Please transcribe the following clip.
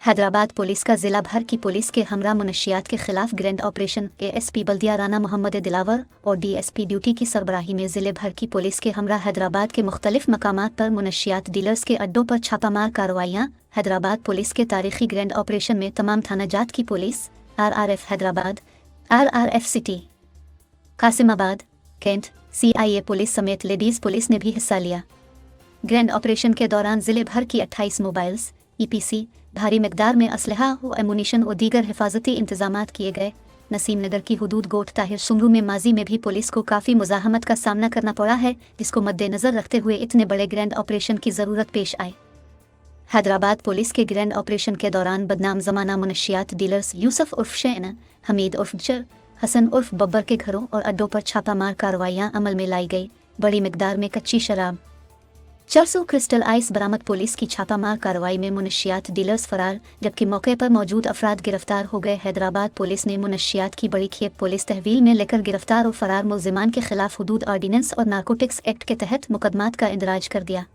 Hyderabad police का जिला भर की पुलिस के हमरा मुनशियात के खिलाफ ग्रैंड ऑपरेशन एएसपी बल्दिया राना मोहम्मद दिलावर और डीएसपी ड्यूटी की सरबराही में जिले भर की पुलिस के हमरा हैदराबाद के मुख्तलिफ मकामात पर मुनशियात डीलर्स के अड्डों पर छापामार कार्रवाइयाँ। हैदराबाद पुलिस के तारीखी ग्रैंड ऑपरेशन में तमाम थाना जात की police, RRF Hyderabad, RRF city, Qasimabad, cantt, CIA police समेत लेडीज़ पुलिस ने भी हिस्सा लिया। ग्रैंड ऑपरेशन के दौरान जिले भर की 28 मोबाइल्स, EPC, भारी मकदार में असलहा व एमुनिशन और दीगर हिफाजती इंतजामात किए गए। नसीम नगर की हुदूद गोट ताहिर शुमरू में माजी में भी पुलिस को काफ़ी मुज़ाहमत का सामना करना पड़ा है, जिसको मद्देनज़र रखते हुए इतने बड़े ग्रैंड ऑपरेशन की ज़रूरत पेश आई। हैदराबाद पुलिस के ग्रैंड ऑपरेशन के दौरान बदनाम ज़माना मुनशियात डीलर्स यूसुफ उर्फ शैन, हमीद उर्फ जर, हसन उर्फ बब्बर के घरों और अड्डों पर छापामार कार्रवाइयाँ अमल में लाई गई। बड़ी मकदार में कच्ची शराब, 400 क्रिस्टल आइस बरामद। पुलिस की छापामार कार्रवाई में मुनशियात डीलर्स फरार, जबकि मौके पर मौजूद अफराद गिरफ्तार हो गए। हैदराबाद पुलिस ने मुनशियात की बड़ी खेप पुलिस तहवील में लेकर गिरफ्तार और फरार मुलजिमान के खिलाफ हुदूद ऑर्डिनेंस और नारकोटिक्स एक्ट के तहत मुकदमात का इंदराज कर दिया।